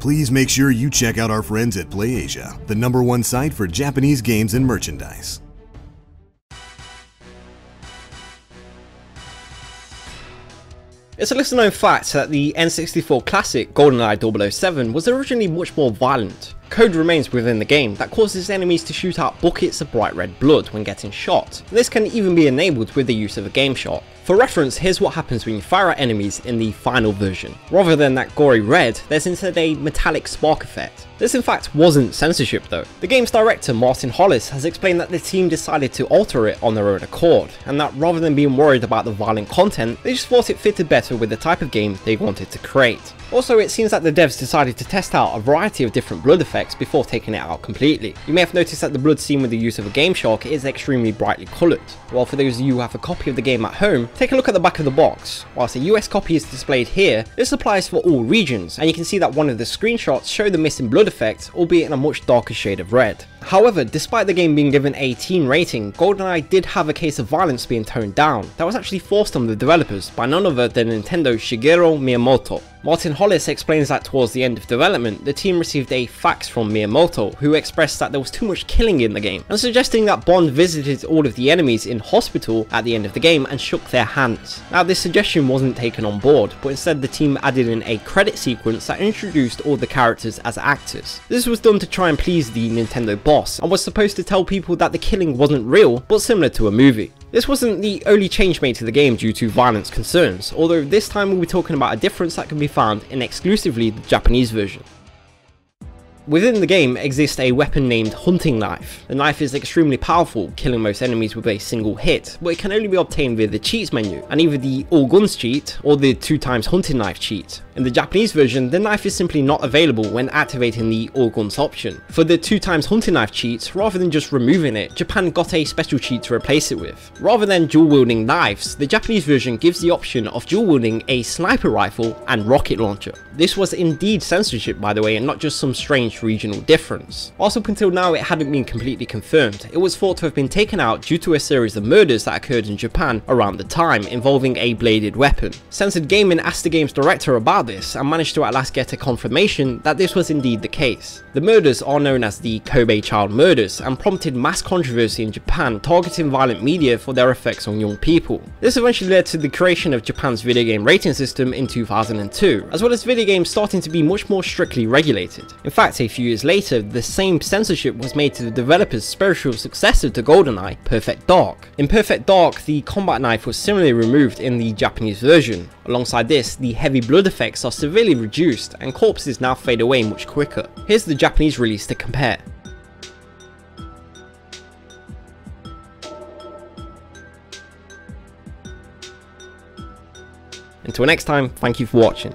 please make sure you check out our friends at PlayAsia, the #1 site for Japanese games and merchandise. It's a lesser known fact that the N64 classic GoldenEye 007 was originally much more violent. Code remains within the game that causes enemies to shoot out buckets of bright red blood when getting shot. This can even be enabled with the use of a game shot. For reference, here's what happens when you fire at enemies in the final version. Rather than that gory red, there's instead a metallic spark effect. This in fact wasn't censorship though. The game's director Martin Hollis has explained that the team decided to alter it on their own accord, and that rather than being worried about the violent content, they just thought it fitted better with the type of game they wanted to create. Also, it seems that the devs decided to test out a variety of different blood effects before taking it out completely. You may have noticed that the blood seen with the use of a game shark is extremely brightly coloured. Well, for those of you who have a copy of the game at home, take a look at the back of the box. Whilst a US copy is displayed here, this applies for all regions, and you can see that one of the screenshots show the missing blood effect, albeit in a much darker shade of red. However, despite the game being given a teen rating, GoldenEye did have a case of violence being toned down that was actually forced on the developers by none other than Nintendo's Shigeru Miyamoto. Martin Hollis explains that towards the end of development, the team received a fax from Miyamoto, who expressed that there was too much killing in the game, and suggesting that Bond visited all of the enemies in hospital at the end of the game and shook their hands. Now, this suggestion wasn't taken on board, but instead the team added in a credit sequence that introduced all the characters as actors. This was done to try and please the Nintendo boss, and was supposed to tell people that the killing wasn't real, but similar to a movie. This wasn't the only change made to the game due to violence concerns, although this time we'll be talking about a difference that can be found in exclusively the Japanese version. Within the game exists a weapon named Hunting Knife. The knife is extremely powerful, killing most enemies with a single hit, but it can only be obtained via the cheats menu, and either the all guns cheat or the 2x hunting knife cheat. In the Japanese version, the knife is simply not available when activating the all guns option. For the 2x hunting knife cheat, rather than just removing it, Japan got a special cheat to replace it with. Rather than dual wielding knives, the Japanese version gives the option of dual wielding a sniper rifle and rocket launcher. This was indeed censorship, by the way, and not just some strange regional difference. Whilst up until now it hadn't been completely confirmed, it was thought to have been taken out due to a series of murders that occurred in Japan around the time, involving a bladed weapon. Censored Gaming asked the game's director about this and managed to at last get a confirmation that this was indeed the case. The murders are known as the Kobe child murders and prompted mass controversy in Japan, targeting violent media for their effects on young people. This eventually led to the creation of Japan's video game rating system in 2002, as well as video games starting to be much more strictly regulated. In fact, a few years later, the same censorship was made to the developer's spiritual successor to GoldenEye, Perfect Dark. In Perfect Dark, the combat knife was similarly removed in the Japanese version. Alongside this, the heavy blood effects are severely reduced and corpses now fade away much quicker. Here's the Japanese release to compare. Until next time, thank you for watching.